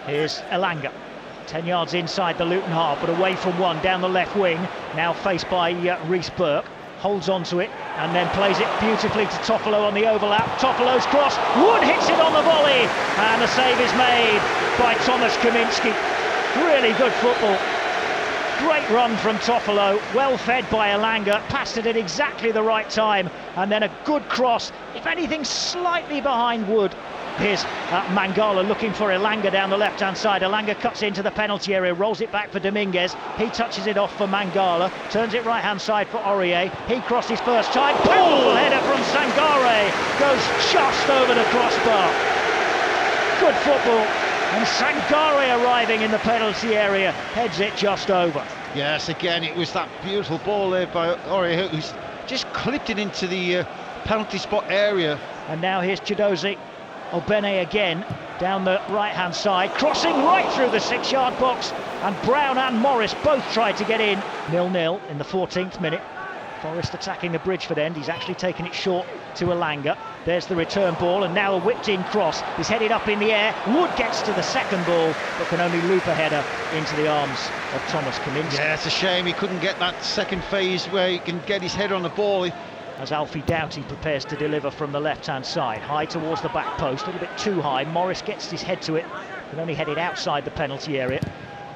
Here's Elanga, 10 yards inside the Luton half, but away from one, down the left wing, now faced by Reece Burke. Holds onto it and then plays it beautifully to Toffolo on the overlap. Toffolo's cross, Wood hits it on the volley, and the save is made by Thomas Kaminski. Really good football. Great run from Toffolo, well fed by Elanga, passed it at exactly the right time, and then a good cross, if anything slightly behind Wood. Here's Mangala looking for Elanga down the left-hand side. Elanga cuts into the penalty area, rolls it back for Dominguez. He touches it off for Mangala, turns it right-hand side for Aurier. He crosses first time. Powerful header from Sangare, goes just over the crossbar. Good football, and Sangare arriving in the penalty area, heads it just over. Yes, again, it was that beautiful ball there by Aurier, who's just clipped it into the penalty spot area. And now here's Chidozie Obene again, down the right-hand side, crossing right through the 6-yard box, and Brown and Morris both tried to get in. 0-0 in the 14th minute. Forest attacking the Bridgeford end. He's actually taken it short to Elanga. There's the return ball, and now a whipped-in cross is headed up in the air. Wood gets to the second ball, but can only loop a header into the arms of Thomas Kaminski. Yeah, it's a shame he couldn't get that second phase where he can get his head on the ball. As Alfie Doughty prepares to deliver from the left-hand side, high towards the back post, a little bit too high. Morris gets his head to it, can only head it outside the penalty area.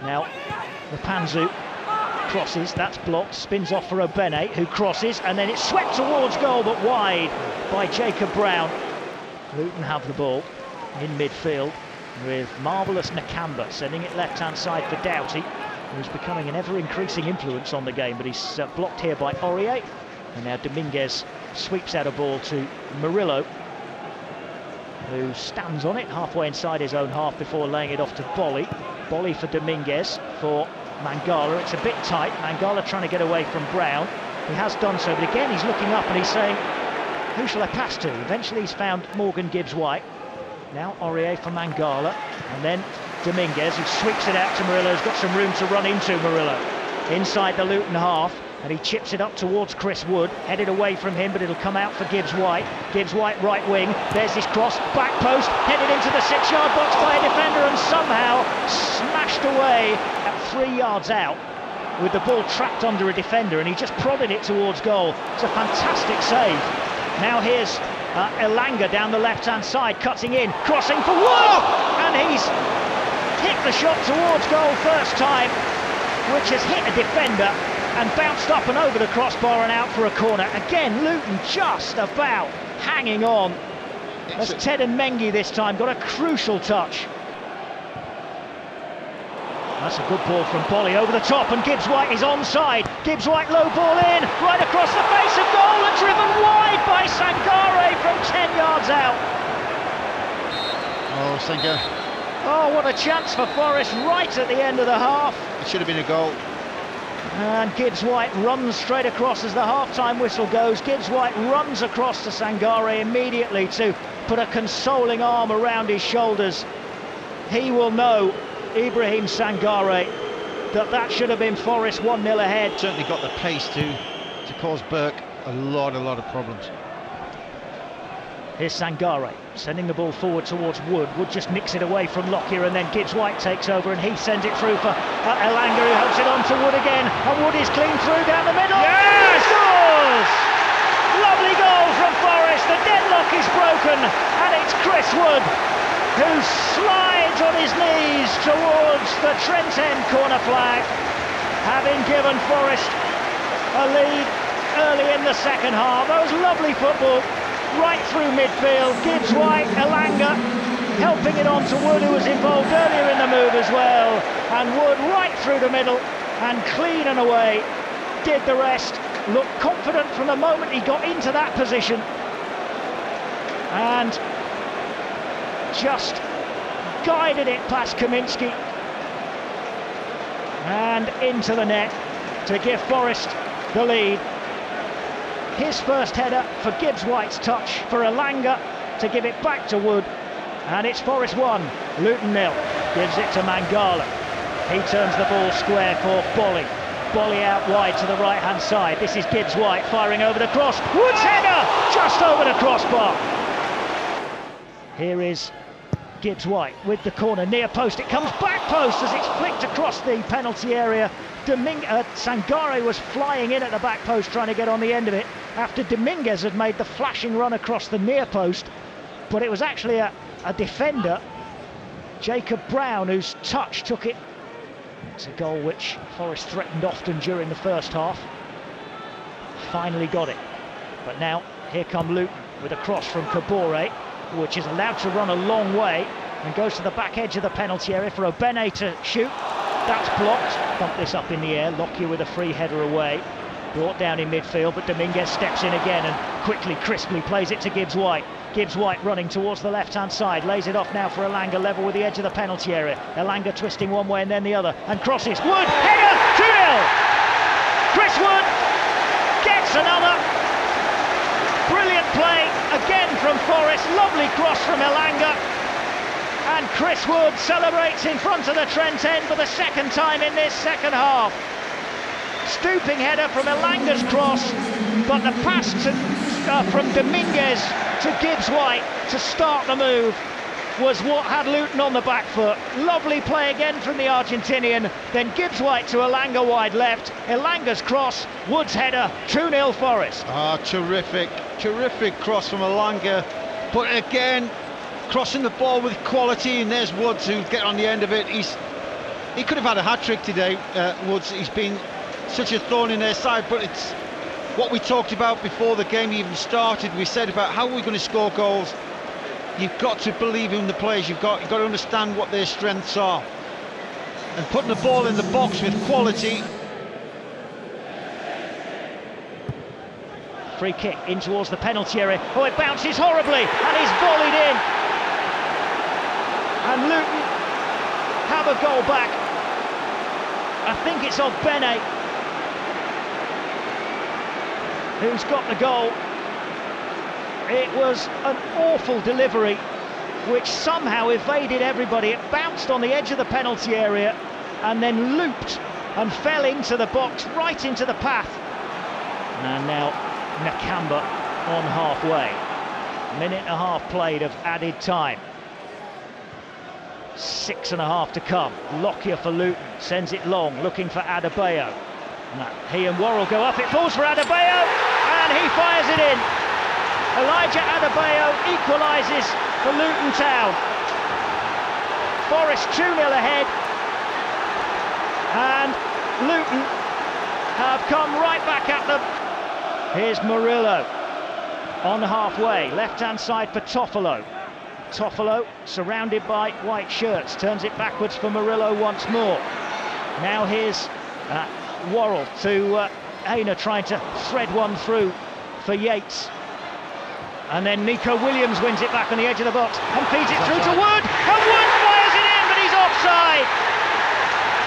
Now, the Panzu crosses, that's blocked, spins off for Obene, who crosses, and then it's swept towards goal, but wide by Jacob Brown. Luton have the ball in midfield with marvellous Nakamba sending it left-hand side for Doughty, who's becoming an ever-increasing influence on the game, but he's blocked here by Aurier. And now Dominguez sweeps out a ball to Murillo, who stands on it halfway inside his own half before laying it off to Bolly. Bolly for Dominguez, for Mangala. It's a bit tight. Mangala trying to get away from Brown. He has done so, but again he's looking up and he's saying, who shall I pass to? Eventually he's found Morgan Gibbs-White. Now Aurier for Mangala, and then Dominguez, who sweeps it out to Murillo. He's got some room to run into Murillo inside the Luton half, and he chips it up towards Chris Wood, headed away from him, but it'll come out for Gibbs-White. Gibbs-White right wing, there's his cross, back post, headed into the 6-yard box by a defender, and somehow smashed away at 3 yards out with the ball trapped under a defender, and he just prodded it towards goal. It's a fantastic save. Now here's Elanga down the left-hand side, cutting in, crossing for Wood, and he's hit the shot towards goal first time, which has hit a defender and bounced up and over the crossbar and out for a corner. Again, Luton just about hanging on. As Ted and Mengi this time got a crucial touch. That's a good ball from Bolly over the top, and Gibbs-White is onside. Gibbs-White low ball in, right across the face of goal, and driven wide by Sangare from 10 yards out. Oh, Sangare. Oh, what a chance for Forest right at the end of the half. It should have been a goal. And Gibbs-White runs straight across as the half-time whistle goes. Gibbs-White runs across to Sangare immediately to put a consoling arm around his shoulders. He will know, Ibrahim Sangare, that should have been Forest 1-0 ahead. Certainly got the pace to cause Burke a lot of problems. Here's Sangare sending the ball forward towards Wood. Wood just nicks it away from Lockyer, and then Gibbs-White takes over and he sends it through for Elanga, who hooks it on to Wood again, and Wood is clean through down the middle. Yes! Scores! Lovely goal from Forest. The deadlock is broken, and it's Chris Wood who slides on his knees towards the Trent End corner flag, having given Forest a lead early in the second half. That was lovely football right through midfield. Gibbs-White, Elanga helping it on to Wood, who was involved earlier in the move as well, and Wood right through the middle and clean and away. Did the rest, looked confident from the moment he got into that position, and just guided it past Kaminski and into the net to give Forest the lead. His first header for Gibbs-White's touch for Elanga to give it back to Wood, and it's Forest 1, Luton 0. Gives it to Mangala. He turns the ball square for Bolly. Bolly out wide to the right-hand side. This is Gibbs-White firing over the cross. Wood's header just over the crossbar. Here is Gibbs White with the corner, near post, it comes back post as it's flicked across the penalty area. Sangare was flying in at the back post trying to get on the end of it after Dominguez had made the flashing run across the near post, but it was actually a defender, Jacob Brown, whose touch took it. It's a goal which Forest threatened often during the first half. Finally got it, but now here come Luton with a cross from Kabore, which is allowed to run a long way and goes to the back edge of the penalty area for Obene to shoot. That's blocked. Bump this up in the air. Lockyer with a free header away. Brought down in midfield, but Dominguez steps in again and quickly, crisply plays it to Gibbs White. Gibbs White running towards the left-hand side. Lays it off now for Elanga, level with the edge of the penalty area. Elanga twisting one way and then the other, and crosses. Wood, header, 2-0! Chris Wood gets another. Brilliant play again from Forest. Lovely cross from Elanga. And Chris Wood celebrates in front of the Trent end for the second time in this second half. Stooping header from Elanga's cross, but the pass from Dominguez to Gibbs White to start the move was what had Luton on the back foot. Lovely play again from the Argentinian, then Gibbs White to Elanga wide left, Elanga's cross, Wood's header, 2-0 Forest. Terrific cross from Elanga, but again, crossing the ball with quality, and there's Woods who get on the end of it. He could have had a hat-trick today, Woods. He's been such a thorn in their side, but it's what we talked about before the game even started. We said about how we're going to score goals. You've got to believe in the players you've got to understand what their strengths are, and putting the ball in the box with quality. Free kick in towards the penalty area. Oh, it bounces horribly and he's volleyed in. And Luton have a goal back. I think it's Obene who's got the goal. It was an awful delivery which somehow evaded everybody. It bounced on the edge of the penalty area and then looped and fell into the box, right into the path. And now Nakamba on halfway. Minute and a half played of added time. 6.5 to come. Lockyer for Luton sends it long, looking for Adebayo. He and Worrell go up, it falls for Adebayo, and he fires it in. Elijah Adebayo equalises for Luton Town. Forest 2-0 ahead, and Luton have come right back at them. Here's Murillo on halfway, left-hand side for Toffolo. Toffolo, surrounded by white shirts, turns it backwards for Murillo once more. Now here's Worrell to Aina, trying to thread one through for Yates. And then Nico Williams wins it back on the edge of the box and feeds it through to Wood. And Wood fires it in, but he's offside.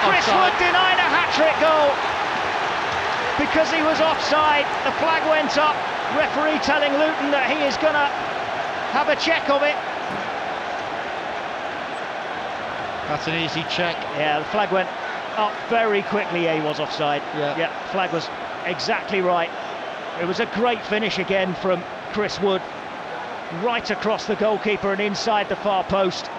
Chris Wood denied a hat-trick goal because he was offside. The flag went up. Referee telling Luton that he is going to have a check of it. That's an easy check. Yeah, the flag went up very quickly. Yeah, he was offside. Yeah, flag was exactly right. It was a great finish again from Chris Wood, right across the goalkeeper and inside the far post.